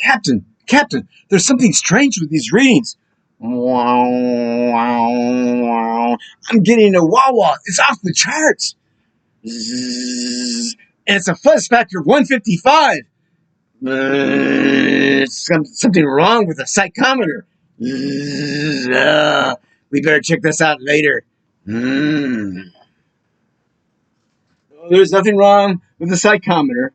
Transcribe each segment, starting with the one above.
Captain, there's something strange with these readings. Wow, wow, wow. I'm getting a wah-wah. It's off the charts. Zzz. And it's a fuzz factor of 155. It's something wrong with the psychometer. We better check this out later. There's nothing wrong with the psychometer.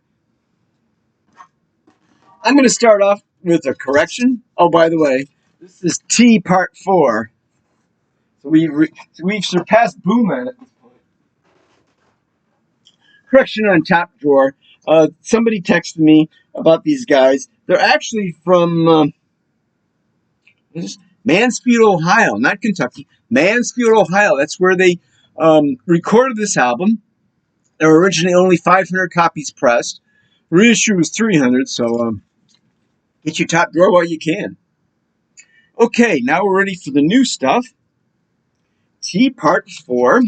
I'm going to start off with a correction. Oh, by the way, this is T part 4. So we've surpassed Boomman at this point. Correction on top drawer. Somebody texted me about these guys. They're actually from Mansfield, Ohio, not Kentucky. Mansfield, Ohio. That's where they recorded this album. There were originally only 500 copies pressed. Reissue was 300, so get your top drawer while you can. Okay, now we're ready for the new stuff. T part 4.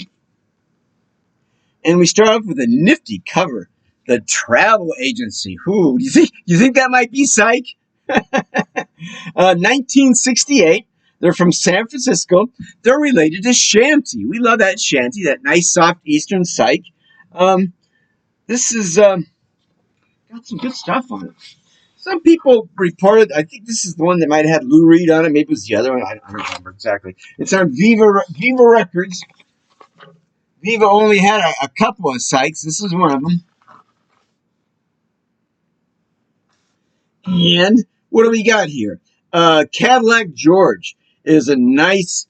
And we start off with a nifty cover. The Travel Agency. Who? You think that might be Psych? 1968. They're from San Francisco. They're related to Shanty. We love that Shanty, that nice soft Eastern Psych. This is got some good stuff on it. Some people reported, I think this is the one that might have had Lou Reed on it. Maybe it was the other one. I don't remember exactly. It's on Viva Records. Viva only had a couple of Psychs. This is one of them. And what do we got here? Cadillac George is a nice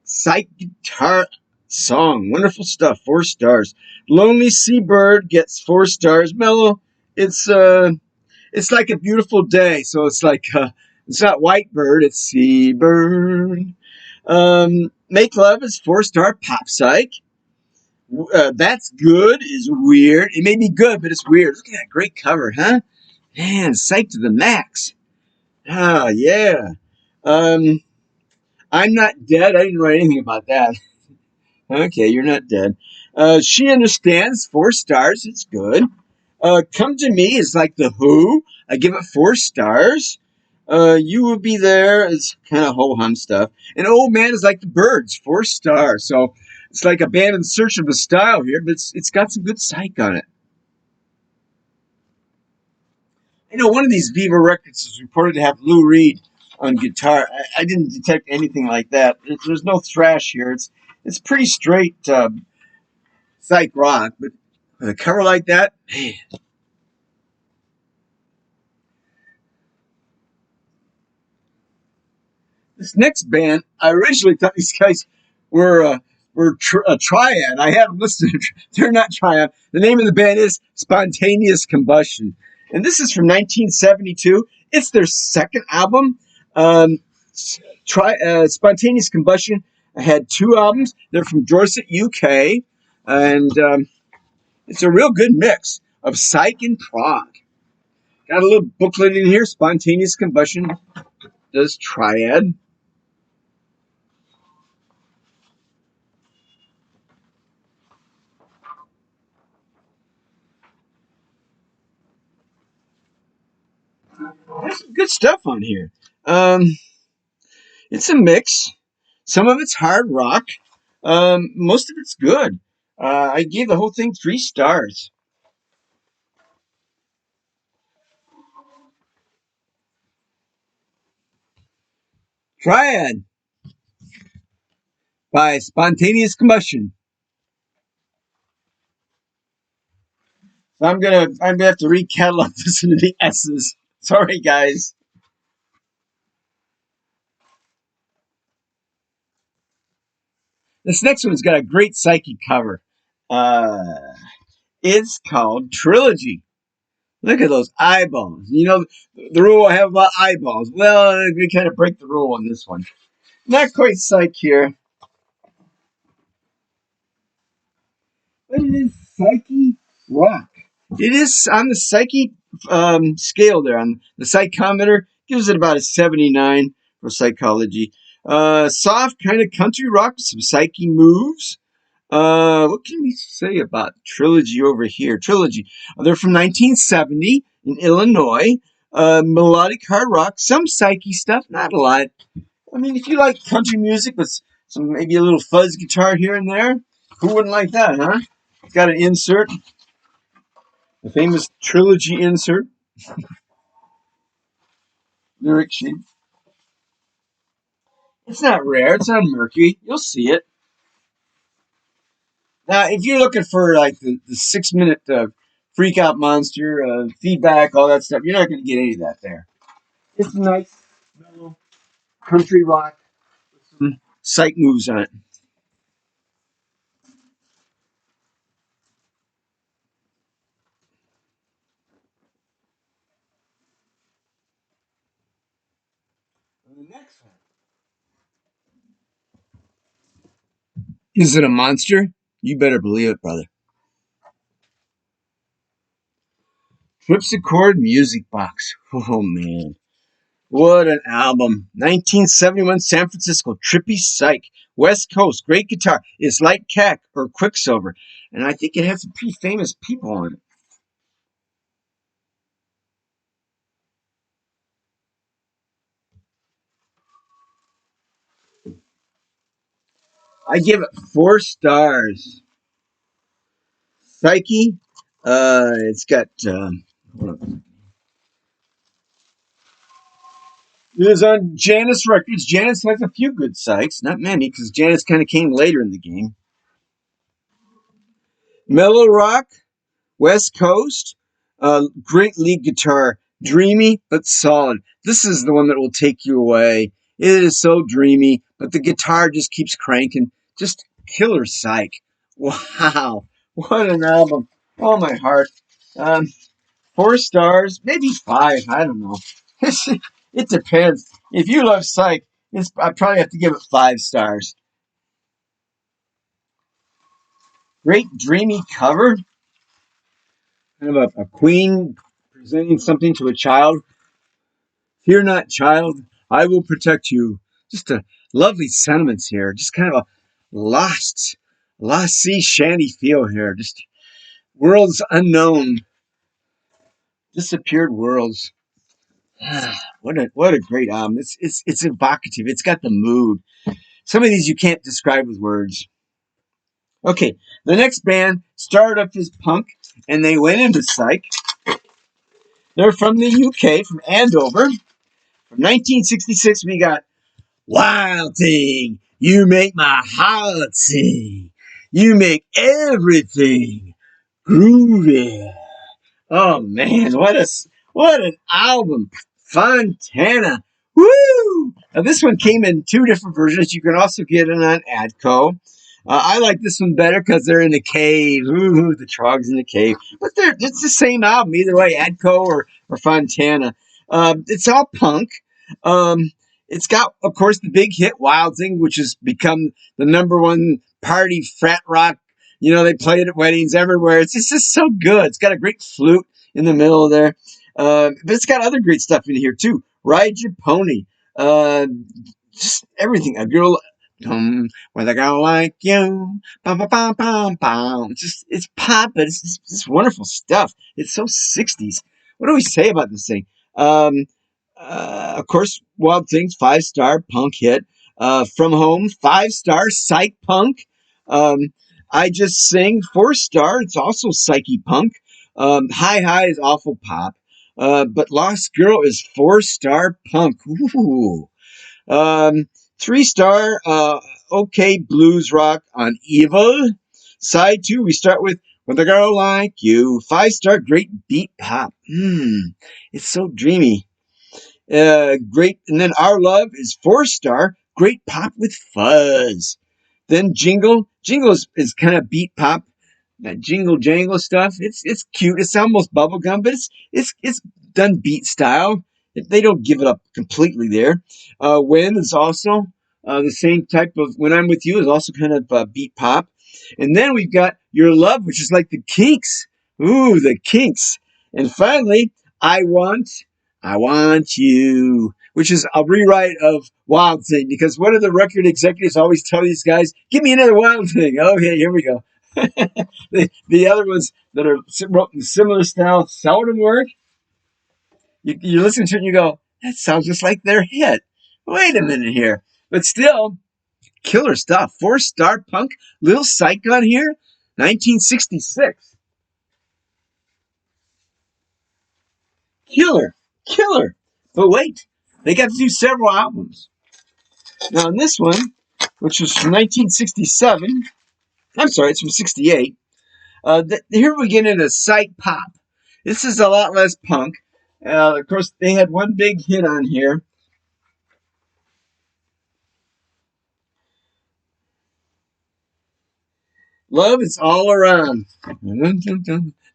Psych guitar song. Wonderful stuff. 4 stars. Lonely Seabird gets 4 stars. Mellow. It's like a beautiful day. So it's like it's not Whitebird. It's Seabird. Make Love is 4-star pop Psych. That's Good is weird. It may be good, but it's weird. Look at that great cover, huh? Man, Psych to the max. Ah, yeah. I'm Not Dead. I didn't write anything about that. Okay, You're Not Dead. She Understands, 4 stars. It's good. Come to Me is like The Who. I give it 4 stars. You Will Be There is kind of ho-hum stuff. And Old Man is like the Birds, 4 stars. So it's like a band in search of a style here, but it's got some good Psych on it. I know one of these Viva records is reported to have Lou Reed on guitar. I didn't detect anything like that. There's no thrash here. It's pretty straight Psych rock, but with a cover like that, man. This next band, I originally thought these guys were a triad. I had them listed. They're not triad. The name of the band is Spontaneous Combustion. And this is from 1972. It's their second album. Spontaneous Combustion had 2 albums. They're from Dorset, UK. And it's a real good mix of Psych and prog. Got a little booklet in here. Spontaneous Combustion does triad. There's some good stuff on here. It's a mix. Some of it's hard rock. Most of it's good. I gave the whole thing 3 stars. Triad by Spontaneous Combustion. So I'm gonna have to recatalog this into the S's. Sorry, guys. This next one's got a great Psyche cover. It's called Trilogy. Look at those eyeballs. You know, the rule I have about eyeballs. Well, we kind of break the rule on this one. Not quite Psych here. But it is Psyche rock. It is on the Psyche scale there. On the psychometer, gives it about a 79 for psychology. Soft kind of country rock, some Psyche moves. What can we say about Trilogy over here? Trilogy. They're from 1970 in Illinois. Melodic hard rock, some psyche stuff, not a lot. I mean, if you like country music with some maybe a little fuzz guitar here and there, who wouldn't like that, huh? It's got an insert, the famous trilogy insert, lyric sheet. It's not rare. It's on Mercury. You'll see it. Now, if you're looking for like the 6 minute freak out monster, feedback, all that stuff, you're not going to get any of that there. It's nice, mellow country rock with some psych moves on it. And the next one. Is it a monster? You better believe it, brother. Tripsichord Music Box. Oh, man. What an album. 1971 San Francisco. Trippy Psych. West Coast. Great guitar. It's like Cack or Quicksilver. And I think it has some pretty famous people on it. I give it 4 stars. Psyche. It's got. It is on Janus Records. Janus has a few good psychs, not many, because Janus kind of came later in the game. Mellow rock, West Coast, great lead guitar, dreamy but solid. This is the one that will take you away. It is so dreamy, but the guitar just keeps cranking. Just killer psych. Wow, what an album! Oh my heart. 4 stars, maybe 5. I don't know. It depends. If you love psych, I probably have to give it 5 stars. Great dreamy cover. Kind of a queen presenting something to a child. Fear not, child. I will protect you. Just a lovely sentiments here. Just kind of a lost sea shanty feel here. Just worlds unknown. Disappeared worlds. What a great album. It's evocative. It's got the mood. Some of these you can't describe with words. Okay, the next band started up as punk and they went into psych. They're from the UK, from Andover. From 1966, we got Wild Thing. You make my heart sing. You make everything groovy. Oh man, what an album! Fontana, woo! Now this one came in 2 different versions. You can also get it on Adco. I like this one better because they're in the cave. Ooh, the Trogs in the cave. But it's the same album either way, Adco or Fontana. It's all punk. It's got, of course, the big hit Wild Thing, which has become the #1 party frat rock. You know, they play it at weddings everywhere. It's just so good. It's got a great flute in the middle there. But it's got other great stuff in here, too. Ride Your Pony. Just everything. A girl... with a girl like you, bum, bum, bum, bum, bum. It's pop, but it's wonderful stuff. It's so 60s. What do we say about this thing? Of course, Wild Things, 5-star punk hit. From Home, 5-star psych punk. I Just Sing, 4-star. It's also psyche punk. Hi is awful pop. But Lost Girl is 4-star punk. Ooh. 3-star, okay, blues rock on Evil. Side 2, we start with a girl like you. 5-star, great beat pop. It's so dreamy. Great, and then Our Love is 4-star, great pop with fuzz. Then Jingle is kind of beat pop, that jingle jangle stuff. It's cute. It's almost bubblegum, but it's done beat style. They don't give it up completely there. When is also the same type of When I'm With You is also kind of beat pop. And then we've got Your Love, which is like the Kinks. Ooh, the Kinks. And finally, I Want You, which is a rewrite of Wild Thing, because what do the record executives always tell these guys? Give me another Wild Thing. Okay, here we go. The other ones that are wrote in similar style seldom work. You listen to it and you go, that sounds just like their hit. Wait a minute here. But still, killer stuff. 4-star punk, Little Psych on here, 1966. Killer, killer. But wait, they got to do several albums. Now, in this one, which was from 1967, I'm sorry, it's from 68. Here we get into psych pop. This is a lot less punk. Of course, they had one big hit on here. Love is all around.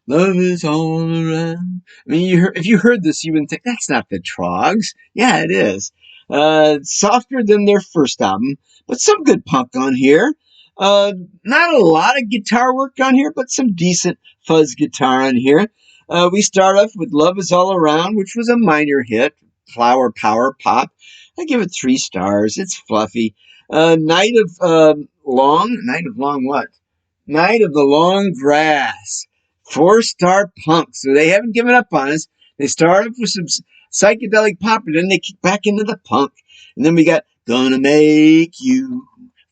Love is all around. I mean, if you heard this, you would think that's not the Trogs. Yeah, it is. Softer than their first album, but some good punk on here. Not a lot of guitar work on here, but some decent fuzz guitar on here. We start off with Love is All Around, which was a minor hit, flower power pop. I give it 3 stars. It's fluffy. Night of Long what? Night of the Long Grass. 4-star punk. So they haven't given up on us. They started with some psychedelic pop, and then they kick back into the punk. And then we got Gonna Make You.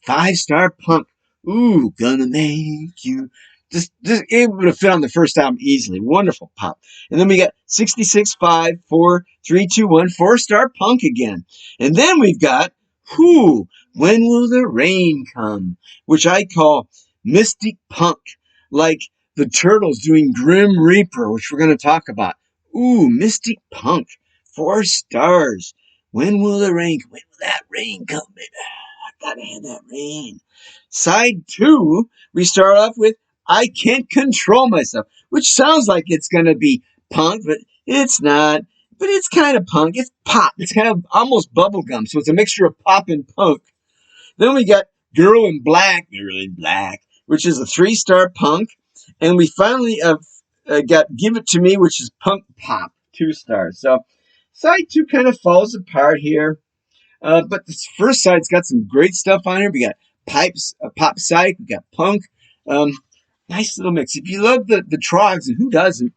5-star punk. Ooh, Gonna Make You. Just able to fit on the first album easily. Wonderful pop. And then we got 66, 5, 4, 3, 2, 1. 4-star punk again. And then we've got When Will the Rain Come? Which I call mystic punk, like the Turtles doing Grim Reaper, which we're going to talk about. Ooh, mystic punk. 4 stars. When will the rain come? When will that rain come, baby? I gotta have that rain. Side 2, we start off with I Can't Control Myself, which sounds like it's going to be punk, but it's not. But it's kind of punk. It's pop. It's kind of almost bubblegum, so it's a mixture of pop and punk. Then we got Girl in Black, which is a 3-star punk. And we finally got Give It To Me, which is punk pop, 2 stars. So side 2 kind of falls apart here. But this first side's got some great stuff on here. We got pop psych, we got punk. Nice little mix. If you love the Trogs, and who doesn't,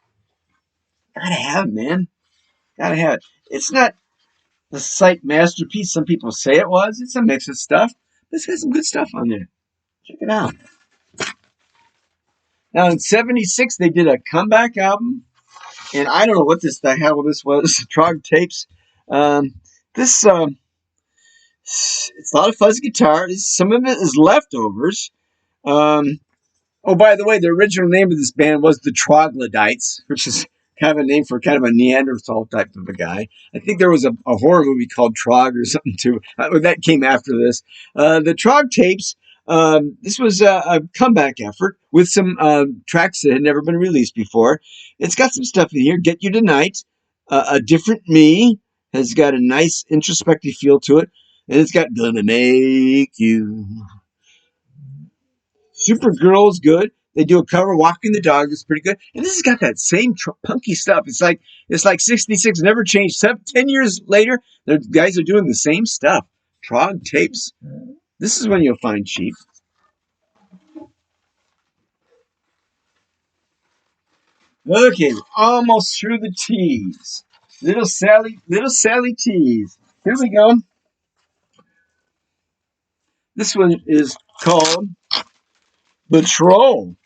gotta have it, man. Gotta have it. It's not the psych masterpiece some people say it was. It's a mix of stuff. But it's got some good stuff on there. Check it out. Now in '76 they did a comeback album, and I don't know what the hell this was. Trog Tapes. This it's a lot of fuzzy guitar. Some of it is leftovers. Oh, by the way, the original name of this band was the Troglodytes, which is kind of a name for kind of a Neanderthal type of a guy. I think there was a horror movie called Trog or something too. That came after this. The Trog Tapes. This was a comeback effort with some tracks that had never been released before. It's got some stuff in here. Get You Tonight, A Different Me has got a nice introspective feel to it, and it's got Gonna Make You. Supergirl's good. They do a cover, Walking the Dog, is pretty good. And this has got that same punky stuff. It's like 66, never changed. 10 years later, the guys are doing the same stuff. Trog Tapes. This is when you'll find cheap. Okay, almost through the T's. Little Sally T's. Here we go. This one is called The Troll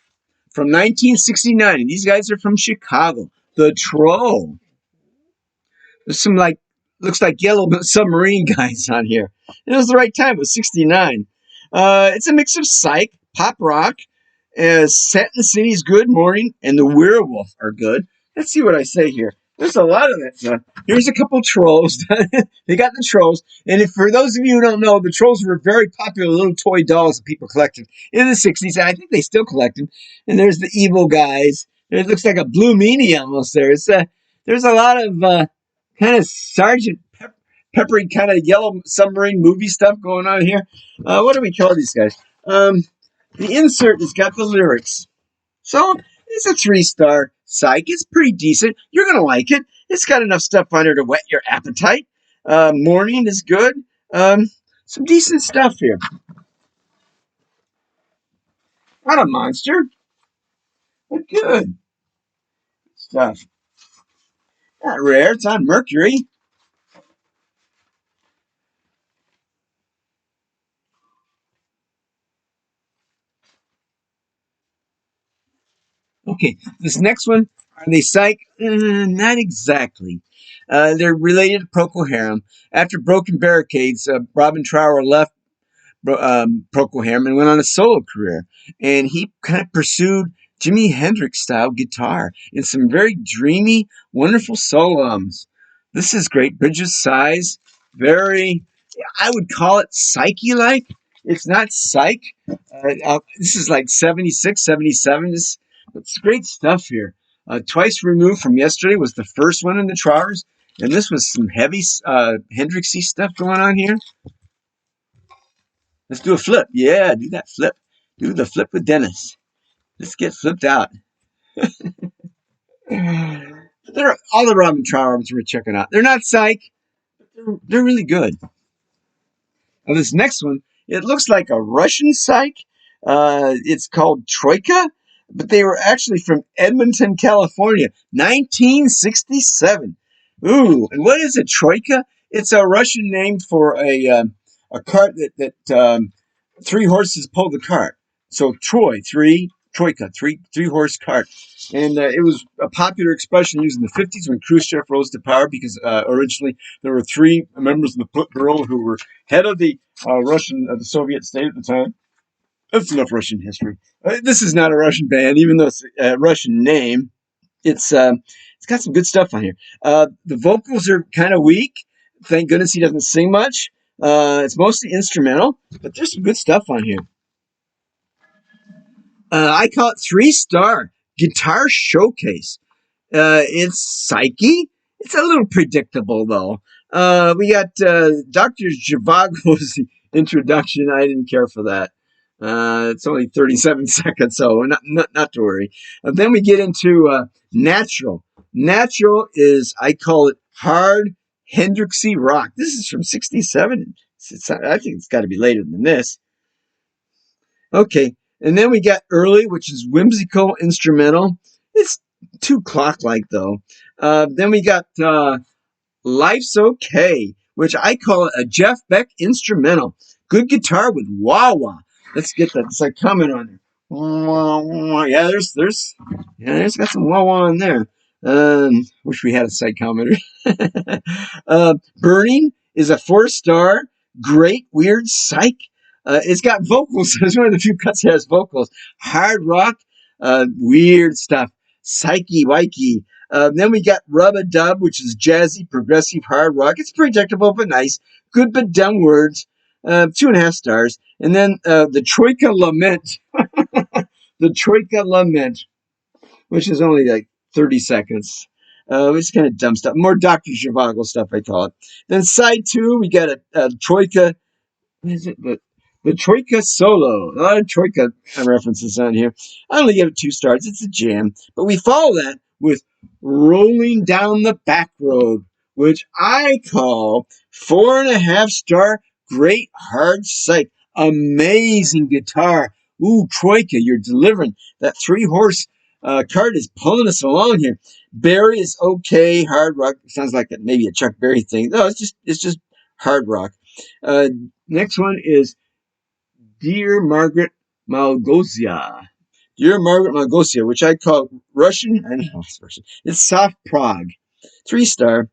from 1969. And these guys are from Chicago. The Troll. There's some looks like yellow submarine guys on here. And it was the right time. It was 69. It's a mix of psych, pop rock, Set in the City's Good Morning, and The Werewolf are good. Let's see what I say here. There's a lot of that stuff. Here's a couple trolls. They got the trolls. And for those of you who don't know, the trolls were very popular little toy dolls that people collected in the 60s. And I think they still collect them. And there's the evil guys. It looks like a blue meanie almost there. There's a lot of kind of Sergeant Peppery kind of yellow submarine movie stuff going on here. What do we call these guys? The insert has got the lyrics. So it's a 3-star psych. It's pretty decent. You're going to like it. It's got enough stuff on there to whet your appetite. Morning is good. Some decent stuff here. Not a monster, but good stuff. Not rare. It's on Mercury. Okay, this next one, are they psych? Not exactly. They're related to Procol Harum. After Broken Barricades, Robin Trower left Procol Harum and went on a solo career. And he kind of pursued Jimi Hendrix style guitar in some very dreamy, wonderful soloms. This is great. Bridges size, very, I would call it psyche like. It's not psych. This is like 76, 77. It's great stuff here. Twice Removed from Yesterday was the first one in the Trowers. And this was some heavy Hendrixy stuff going on here. Let's do a flip. Yeah, do that flip. Do the flip with Dennis. Let's get flipped out. They're all the Robin Trowers we're checking out. They're not psych. They're really good. Now this next one, it looks like a Russian psych. It's called Troika, but they were actually from Edmonton, California, 1967. Ooh, and what is a Troika? It's a Russian name for a cart that three horses pull the cart. So Troika, three horse cart. And it was a popular expression used in the 50s when Khrushchev rose to power because originally there were three members of the Politburo who were head of the the Soviet state at the time. That's enough Russian history. This is not a Russian band, even though it's a Russian name. It's got some good stuff on here. The vocals are kind of weak. Thank goodness he doesn't sing much. It's mostly instrumental, but there's some good stuff on here. I call it 3-star guitar showcase. It's psyche. It's a little predictable though. We got Dr. Zhivago's introduction. I didn't care for that. It's only 37 seconds, so not to worry. Then we get into Natural. Natural is, I call it hard Hendrixy rock. This is from 67. I think it's got to be later than this. Okay, and then we got Early, which is whimsical instrumental. It's too clock-like, though. Then we got Life's Okay, which I call it a Jeff Beck instrumental. Good guitar with wah-wah. Let's get that. It's like comment on there. Yeah, there's got some wah-wah in there. Wish we had a site commenter. Burning is a 4-star, great, weird psych. It's got vocals. It's one of the few cuts that has vocals. Hard rock, weird stuff. Psyche, wikey. Then we got Rub a Dub, which is jazzy, progressive, hard rock. It's predictable but nice. Good but dumb words. 2.5 stars. And then the Troika Lament. The Troika Lament, which is only like 30 seconds. It's kind of dumb stuff. More Dr. Zhivago stuff, I call it. Then side 2, we got a Troika. What is it? The Troika Solo. A lot of Troika references on here. I only give it 2 stars. It's a jam. But we follow that with Rolling Down the Back Road, which I call 4.5-star great hard psych. Amazing guitar. Ooh, Troika, you're delivering. That 3-horse cart is pulling us along here. Barry is okay. Hard rock. Sounds like maybe a Chuck Berry thing. No, it's just hard rock. Next one is Dear Margaret Malgosia. Dear Margaret Malgosia, which I call Russian. I know it's Russian. It's soft prog. 3-star.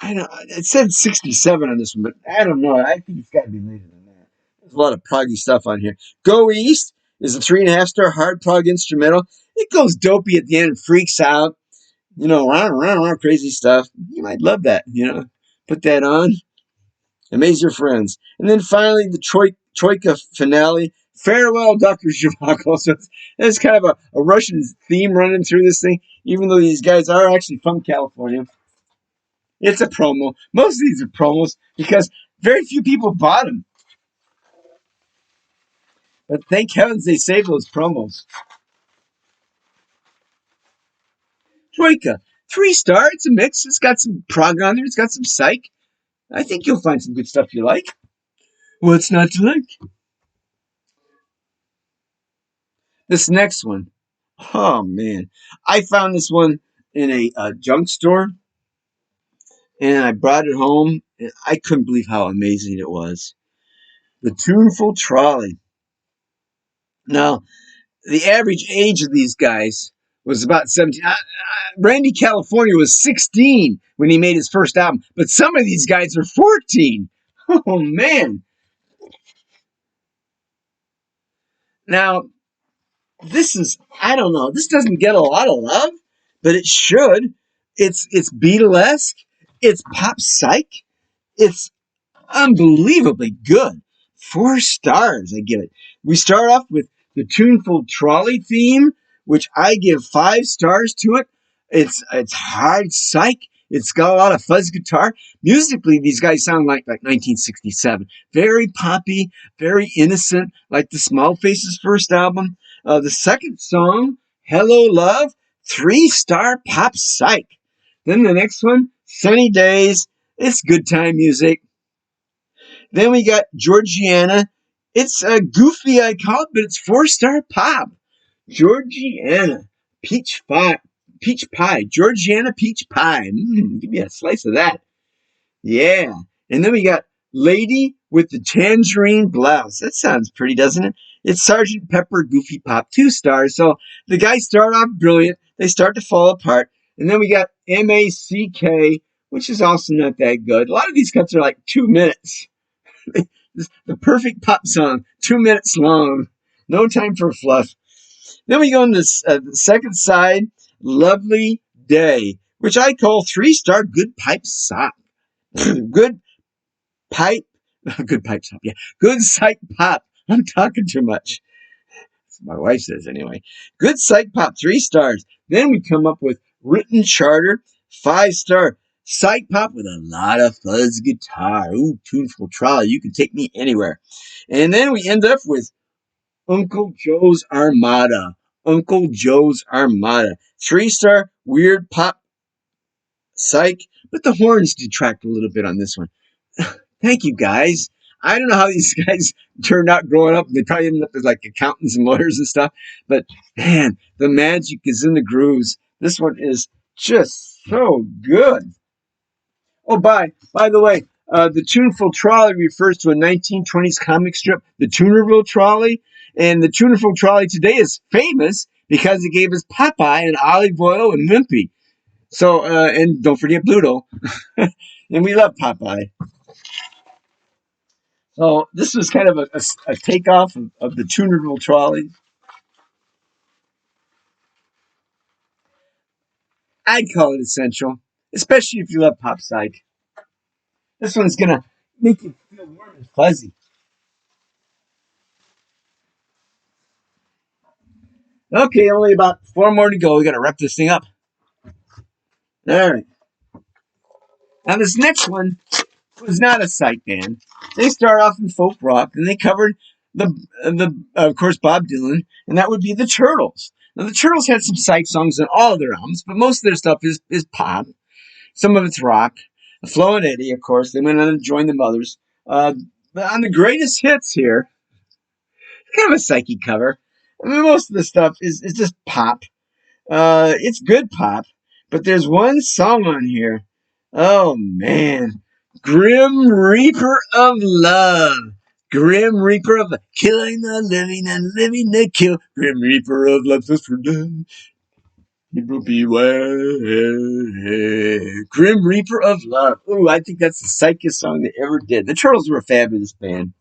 I know it said 67 on this one, but I don't know. I think it's got to be later than that. There's a lot of proggy stuff on here. Go East is a 3.5-star hard prog instrumental. It goes dopey at the end and freaks out. You know, round, crazy stuff. You might love that, Put that on. Amaze your friends. And then finally, the Troika finale. Farewell, Dr. Zhivago. So it's kind of a Russian theme running through this thing, even though these guys are actually from California. It's a promo. Most of these are promos because very few people bought them. But thank heavens they saved those promos. Troika. 3-star. It's a mix. It's got some prog on there. It's got some psych. I think you'll find some good stuff you like. What's not to like? This next one. Oh, man. I found this one in a junk store. and I brought it home, and I couldn't believe how amazing it was. The Tuneful Trolley. Now, the average age of these guys was about 17. Randy California was 16 when he made his first album, but some of these guys are 14. Oh, man. Now, this is, I don't know, this doesn't get a lot of love, but it should. It's Beatlesque, it's pop psych, it's unbelievably good. 4 stars, I give it. We start off with the Tuneful Trolley theme, which I give 5 stars to it. It's hard psych. It's got a lot of fuzz guitar. Musically, these guys sound like 1967. Very poppy, very innocent, like the Small Faces' first album. The second song, Hello Love, 3-star pop psych. Then the next one, Sunny Days. It's good time music. Then we got Georgiana. It's a goofy, I call it, but it's 4-star pop. Georgiana, peach pie. Georgiana peach pie. Give me a slice of that. Yeah. And then we got Lady with the Tangerine Blouse. That sounds pretty, doesn't it? It's Sgt. Pepper Goofy Pop, 2 stars. So the guys start off brilliant. They start to fall apart. And then we got M.A.C.K., which is also not that good. A lot of these cuts are like 2 minutes. The perfect pop song, 2 minutes long. No time for fluff. Then we go on this the second side, Lovely Day, which I call 3-star good pipe sop. Good pipe sop, yeah. Good psych pop. I'm talking too much. My wife says anyway. Good psych pop, 3 stars. Then we come up with Written Charter, 5-star. Psych pop with a lot of fuzz guitar. Ooh, Tuneful Trolley. You can take me anywhere. And then we end up with Uncle Joe's Armada. Uncle Joe's Armada. 3-star weird pop psych. But the horns detract a little bit on this one. Thank you, guys. I don't know how these guys turned out growing up. They probably ended up as like accountants and lawyers and stuff. But man, the magic is in the grooves. This one is just so good. Oh, by the way, the Tuneful Trolley refers to a 1920s comic strip, the Tuneful Trolley. And the Tuneful Trolley today is famous because it gave us Popeye and Olive Oil and Wimpy. So, and don't forget Bluto. And we love Popeye. So this was kind of a takeoff of the Tuneful Trolley. I'd call it essential, especially if you love pop psych. This one's going to make you feel warm and fuzzy. Okay, only about 4 more to go. We got to wrap this thing up. All right. Now this next one was not a psych band. They start off in folk rock, and they covered the of course Bob Dylan, and that would be the Turtles. Now the Turtles had some psych songs on all of their albums, but most of their stuff is pop. Some of it's rock. Flo and Eddie, of course, they went on to join the Mothers. But on the greatest hits here, kind of a psyche cover. I mean, most of the stuff is just pop. It's good pop, but there's one song on here. Oh man, Grim Reaper of Love. Grim Reaper of killing the living and living the kill. Grim Reaper of love, just for love. People beware. Grim Reaper of Love. Ooh, I think that's the psychest song they ever did. The Turtles were a fabulous band.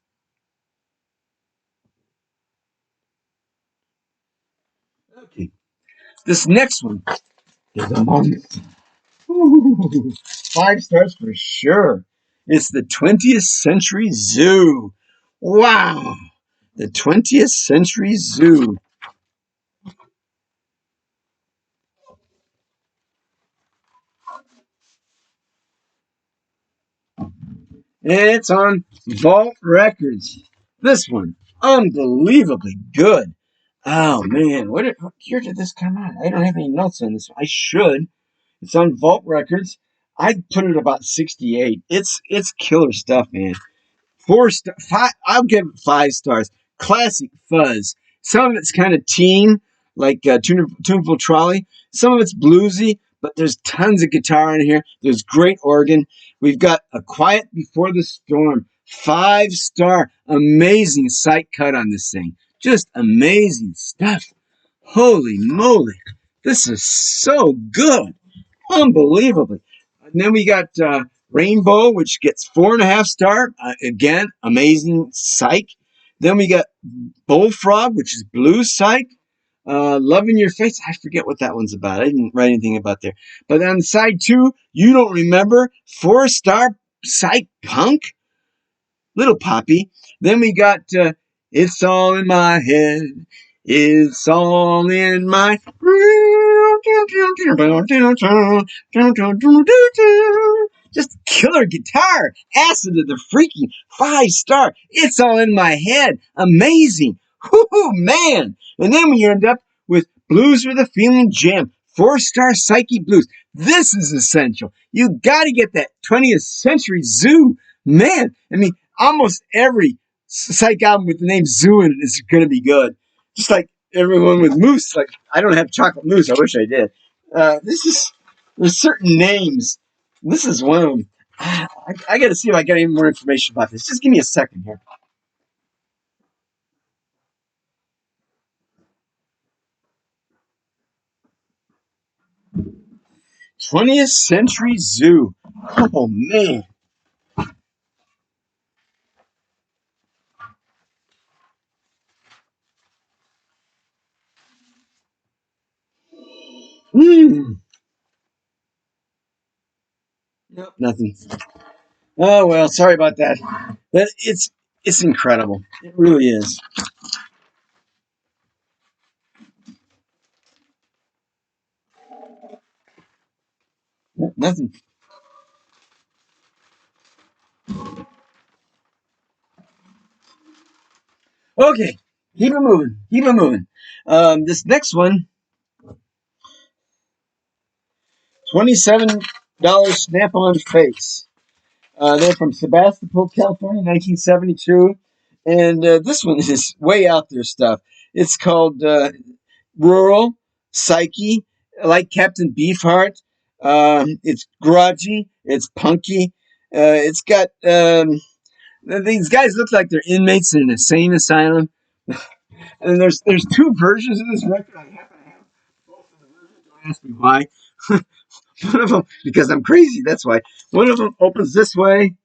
Okay. This next one is a moment. Ooh, 5 stars for sure. It's the 20th Century Zoo. Wow. The 20th Century Zoo. And it's on Vault Records. This one, unbelievably good. Oh man, what year did this come out? I don't have any notes on this one. I should. It's on Vault Records. I'd put it about 68. It's killer stuff, man. 5. I'll give it 5 stars. Classic fuzz. Some of it's kind of teen, like Tuneful Trolley. Some of it's bluesy, but there's tons of guitar in here. There's great organ. We've got A Quiet Before the Storm. 5-star. Amazing sight cut on this thing. Just amazing stuff. Holy moly. This is so good. Unbelievably. And then we got Rainbow, which gets 4.5-star. Again, amazing psych. Then we got Bullfrog, which is blue psych. Love in Your Face. I forget what that one's about. I didn't write anything about there. But on side 2, You Don't Remember. 4-star psych punk. Little Poppy. Then we got It's All in My Head. It's all in my just killer guitar. Acid of the freaking 5-star. It's all in my head. Amazing. Whoo, man. And then we end up with Blues with a Feeling Jam. 4-star Psyche Blues. This is essential. You got to get that 20th Century Zoo. Man, I mean, almost every psych album with the name Zoo in it is going to be good. Just like everyone with Moose. Like, I don't have Chocolate Mousse. I wish I did. There's certain names. This is one of them. I got to see if I got any more information about this. Just give me a second here. 20th Century Zoo. Oh, man. Nope, nothing. Oh, well, sorry about that. But it's incredible. It really is. Nope, nothing. Okay, keep it moving. Keep it moving. This next one, $27 Snap-on Face. They're from Sebastopol, California, 1972. And this one is way out there stuff. It's called Rural Psyche, like Captain Beefheart. It's grudgy. It's punky. It's got these guys look like they're inmates in an insane asylum. And there's 2 versions of this record. I happen to have both of the versions. Don't ask me why. One of them, because I'm crazy. That's why. One of them opens this way.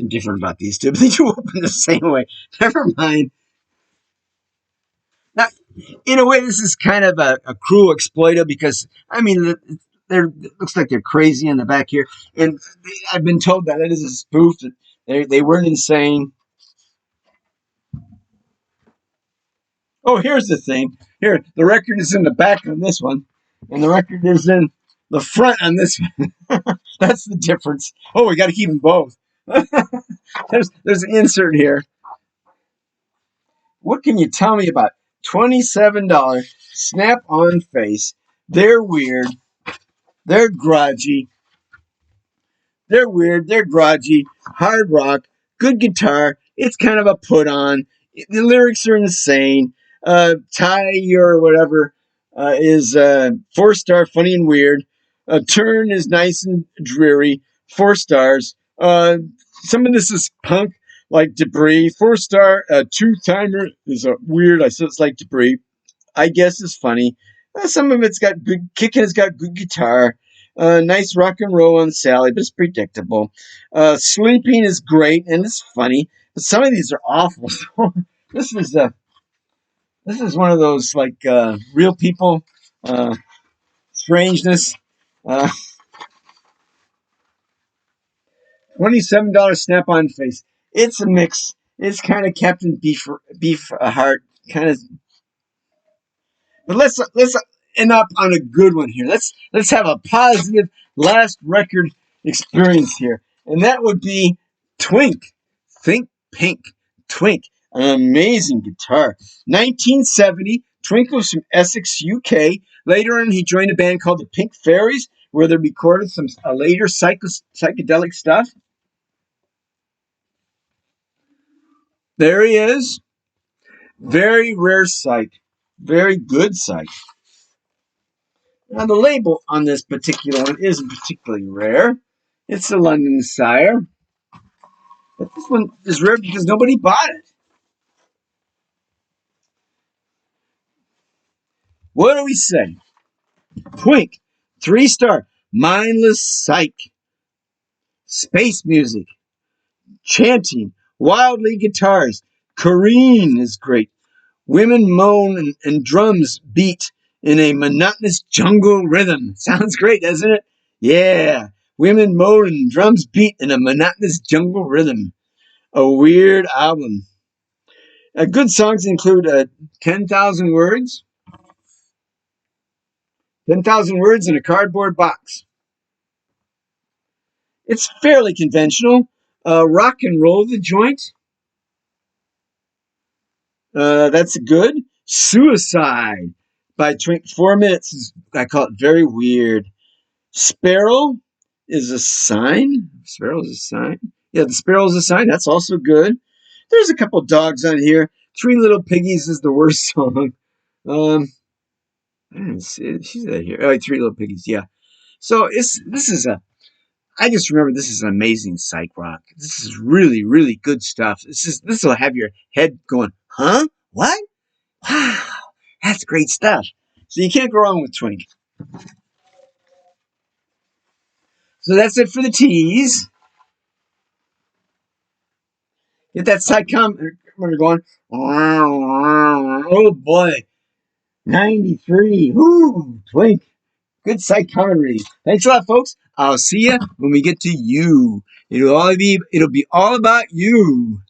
Different about these two, but they do open the same way. Never mind. Now, in a way, this is kind of a cruel exploiter because, I mean, it looks like they're crazy in the back here. And I've been told that it is a spoof, that they weren't insane. Oh, here's the thing. Here, the record is in the back on this one, and the record is in the front on this one. That's the difference. Oh, we got to keep them both. There's an insert here. What can you tell me about $27 Snap-on Face? They're weird. They're grudgy. They're weird. They're grudgy. Hard rock. Good guitar. It's kind of a put on. The lyrics are insane. Ty or whatever is 4-star, funny and weird. Turn is nice and dreary. 4 stars. Some of this is punk, like Debris. 4-star. Two-timer is weird. I said it's like Debris. I guess it's funny. Some of it's got good kicking. It's got good guitar. Nice rock and roll on Sally, but it's predictable. Sleeping is great and it's funny, but some of these are awful. this is this is one of those like real people strangeness. Uh, $27 Snap-on Face. It's a mix. It's kind of Captain Beef Heart kind of. But let's end up on a good one here. Let's have a positive last record experience here, and that would be Twink. Think Pink. Twink, an amazing guitar. 1970. Twink was from Essex, UK. Later on, he joined a band called the Pink Fairies, where they recorded some later psychedelic stuff. There he is. Very rare psych. Very good psych. Now, the label on this particular one isn't particularly rare. It's a London Sire. But this one is rare because nobody bought it. What do we say? Twink, 3-star, mindless psych, space music, chanting, wildly guitars. Corrine is great. Women moan and drums beat in a monotonous jungle rhythm. Sounds great, doesn't it? Yeah. Women moan and drums beat in a monotonous jungle rhythm. A weird album. Good songs include 10,000 words. 10,000 words in a cardboard box. It's fairly conventional. Rock and roll the joint. That's good. Suicide by Twink. 4 minutes. I call it very weird. Sparrow is a sign. Sparrow is a sign. Yeah, the sparrow is a sign. That's also good. There's a couple dogs on here. Three Little Piggies is the worst song. I didn't see it. She's out here. Oh, Three Little Piggies. Yeah. So I just remember this is an amazing psych rock. This is really, really good stuff. This will have your head going, huh? What? Wow, that's great stuff. So you can't go wrong with Twink. So that's it for the teas. Get that psych we're going. Oh boy. 93. Woo, Twink. Good psych commentary. Thanks a lot, folks. I'll see you when we get to you. It'll be all about you.